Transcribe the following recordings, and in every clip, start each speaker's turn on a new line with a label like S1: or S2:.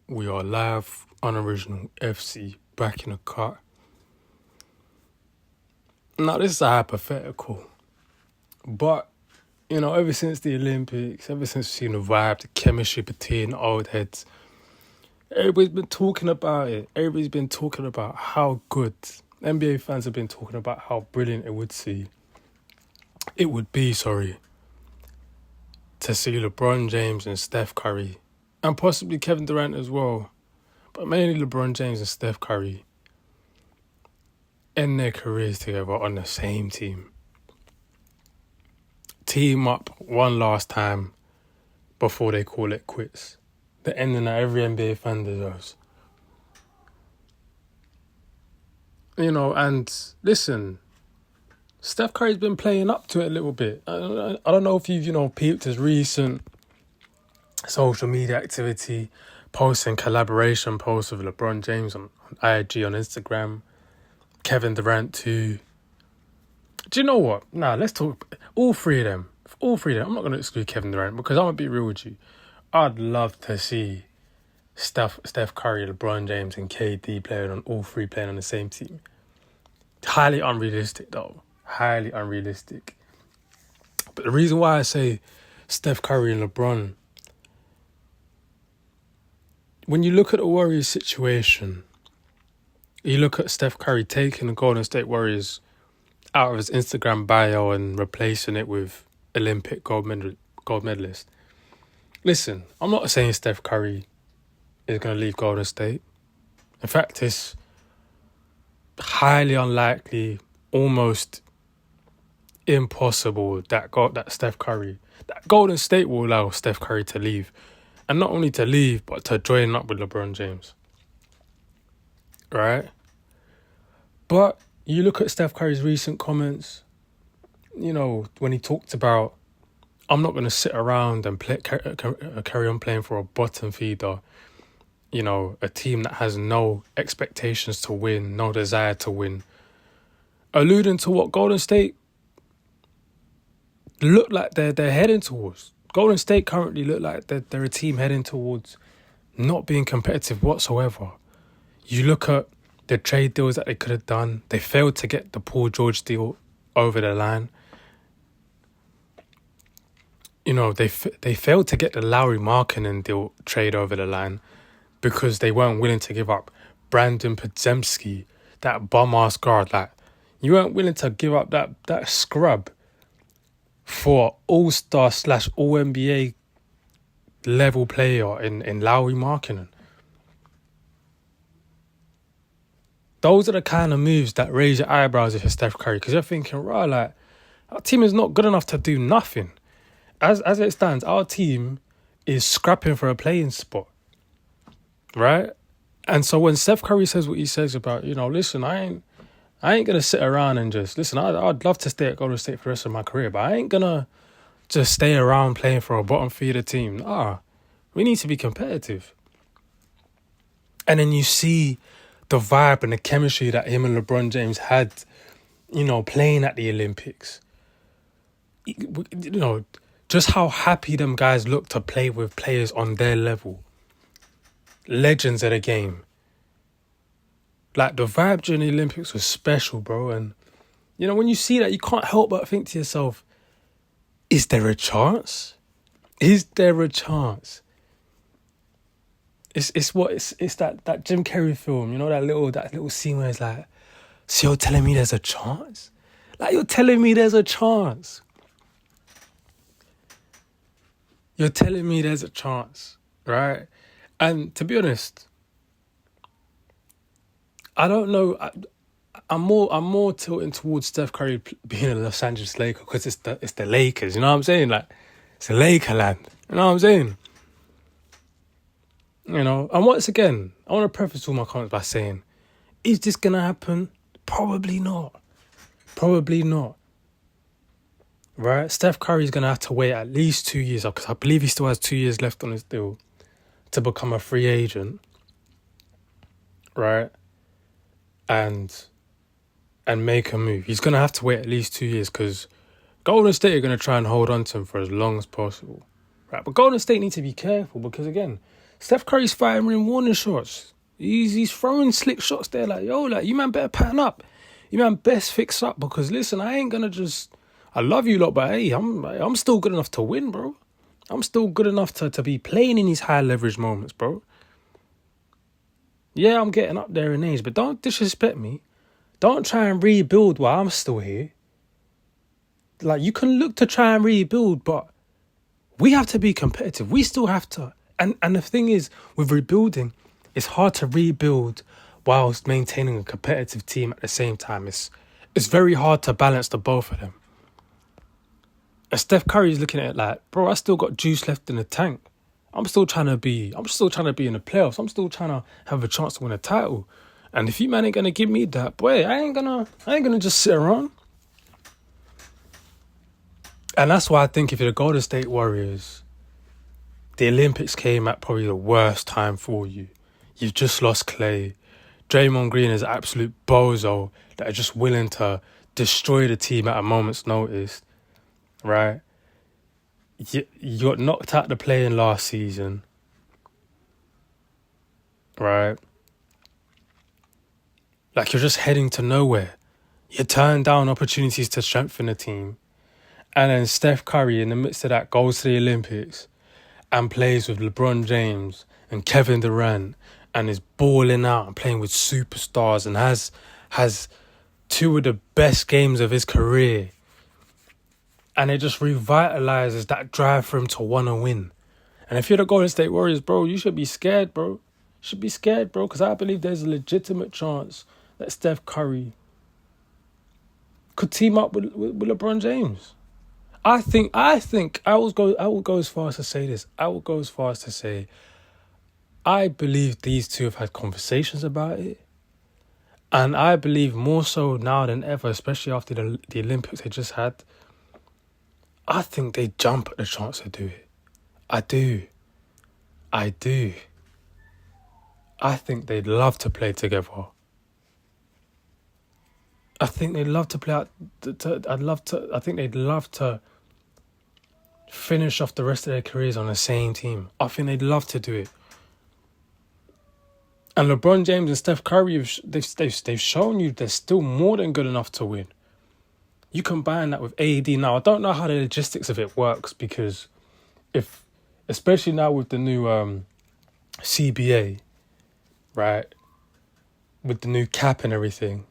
S1: We are live, unoriginal FC, back in the cut. Now, this is a hypothetical, but, ever since the Olympics, ever since we've seen the vibe, the chemistry between the old heads, everybody's been talking about it. Everybody's been talking about how good. NBA fans have been talking about how brilliant it would be, to see LeBron James and Steph Curry, and possibly Kevin Durant as well, but mainly LeBron James and Steph Curry, end their careers together on the same team. Team up one last time before they call it quits. The ending that every NBA fan deserves. And listen, Steph Curry's been playing up to it a little bit. I don't know if you've, peeped his recent social media activity, posting collaboration posts with LeBron James on IG, on Instagram, Kevin Durant too. Do you know what? Nah, let's talk all three of them. I'm not going to exclude Kevin Durant because I'm going to be real with you. I'd love to see Steph Curry, LeBron James and KD playing on the same team. Highly unrealistic though. Highly unrealistic. But the reason why I say Steph Curry and LeBron, when you look at the Warriors situation, you look at Steph Curry taking the Golden State Warriors out of his Instagram bio and replacing it with Olympic gold medalist. Listen, I'm not saying Steph Curry is going to leave Golden State. In fact, it's highly unlikely, almost impossible that Golden State will allow Steph Curry to leave. And not only to leave, but to join up with LeBron James. Right? But you look at Steph Curry's recent comments, when he talked about, I'm not going to sit around and carry on playing for a bottom feeder, a team that has no expectations to win, no desire to win. Alluding to what Golden State look like they're heading towards. Golden State currently look like they're a team heading towards not being competitive whatsoever. You look at the trade deals that they could have done. They failed to get the Paul George deal over the line. They failed to get the Lowry Markkanen deal trade over the line because they weren't willing to give up Brandon Podziemski, that bum-ass guard. Like, you weren't willing to give up that scrub for all-star / all-NBA level player in Lowry Markkanen. Those are the kind of moves that raise your eyebrows if you're Steph Curry, because you're thinking, our team is not good enough to do nothing. As it stands, our team is scrapping for a playing spot, right? And so when Steph Curry says what he says about, listen, I ain't gonna sit around and just listen. I'd love to stay at Golden State for the rest of my career, but I ain't gonna just stay around playing for a bottom feeder team. We need to be competitive. And then you see the vibe and the chemistry that him and LeBron James had, playing at the Olympics. Just how happy them guys look to play with players on their level. Legends of the game. Like, the vibe during the Olympics was special, bro. And, when you see that, you can't help but think to yourself, is there a chance? Is there a chance? It's that Jim Carrey film, that little scene where it's like, so you're telling me there's a chance? Like, you're telling me there's a chance. You're telling me there's a chance, right? And to be honest, I don't know. I'm more tilting towards Steph Curry being a Los Angeles Laker because it's the Lakers. You know what I'm saying? Like, it's the Laker land. You know what I'm saying? And once again, I want to preface all my comments by saying, is this gonna happen? Probably not. Right? Steph Curry's going to have to wait at least 2 years, because I believe he still has 2 years left on his deal to become a free agent. Right? And make a move. He's going to have to wait at least 2 years because Golden State are going to try and hold on to him for as long as possible. Right? But Golden State need to be careful because, again, Steph Curry's firing warning shots. He's throwing slick shots there like, yo, like, you man better pattern up. You man best fix up because, listen, I ain't going to just... I love you lot, but hey, I'm still good enough to win, bro. I'm still good enough to be playing in these high leverage moments, bro. Yeah, I'm getting up there in age, but don't disrespect me. Don't try and rebuild while I'm still here. Like, you can look to try and rebuild, but we have to be competitive. We still have to. And the thing is, with rebuilding, it's hard to rebuild whilst maintaining a competitive team at the same time. It's very hard to balance the both of them. And Steph Curry's looking at it like, bro, I still got juice left in the tank. I'm still trying to be in the playoffs. I'm still trying to have a chance to win a title. And if you man ain't gonna give me that, boy, I ain't gonna just sit around. And that's why I think if you're the Golden State Warriors, the Olympics came at probably the worst time for you. You've just lost Clay. Draymond Green is an absolute bozo that are just willing to destroy the team at a moment's notice, right? You got knocked out the play-in last season, right? Like, you're just heading to nowhere. You turn down opportunities to strengthen the team. And then Steph Curry, in the midst of that, goes to the Olympics and plays with LeBron James and Kevin Durant and is balling out and playing with superstars and has two of the best games of his career. And it just revitalizes that drive for him to want to win. And if you're the Golden State Warriors, bro, you should be scared, bro. You should be scared, bro, because I believe there's a legitimate chance that Steph Curry could team up with LeBron James. I will go as far as to say this. I will go as far as to say I believe these two have had conversations about it. And I believe more so now than ever, especially after the Olympics they just had, I think they jump at the chance to do it. I do. I think they'd love to play together. I think they'd love to play out. I think they'd love to finish off the rest of their careers on the same team. I think they'd love to do it. And LeBron James and Steph Curry, they've shown you they're still more than good enough to win. You combine that with AD. Now, I don't know how the logistics of it works because especially now with the new CBA, right, with the new cap and everything,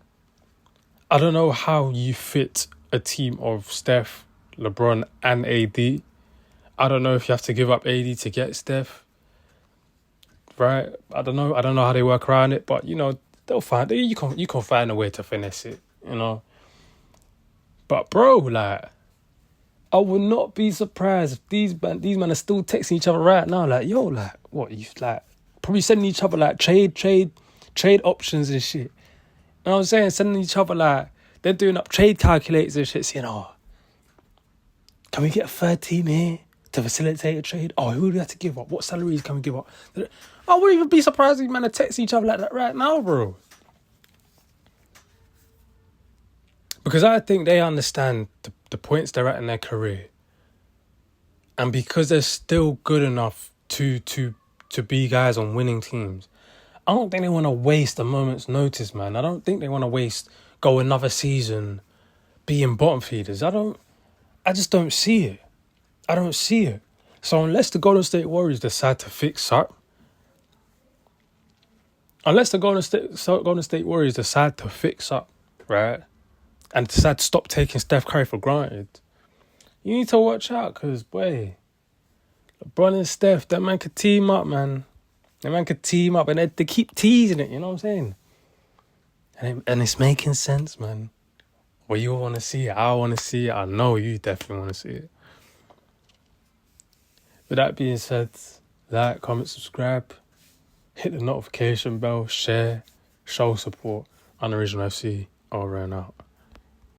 S1: I don't know how you fit a team of Steph, LeBron and AD. I don't know if you have to give up AD to get Steph, right? I don't know how they work around it, but, you know, they'll find it. You can find a way to finesse it, you know. But, bro, like, I would not be surprised if these men are still texting each other right now. Like, yo, like, what? You like probably sending each other like trade options and shit. You know what I'm saying? Sending each other like they're doing up trade calculators and shit. Saying, oh, can we get a third team here to facilitate a trade? Oh, who do we have to give up? What salaries can we give up? I wouldn't even be surprised if men are texting each other like that right now, bro. Because I think they understand the points they're at in their career. And because they're still good enough to be guys on winning teams, I don't think they want to waste a moment's notice, man. I don't think they want to go another season being bottom feeders. I just don't see it. I don't see it. So unless the Golden State Warriors decide to fix up, right, and decide to stop taking Steph Curry for granted, you need to watch out because, boy, LeBron and Steph, that man could team up, man. That man could team up and they keep teasing it, you know what I'm saying? And it's making sense, man. Well, you want to see it. I want to see it. I know you definitely want to see it. With that being said, like, comment, subscribe, hit the notification bell, share, show support. Unoriginal FC, all around out.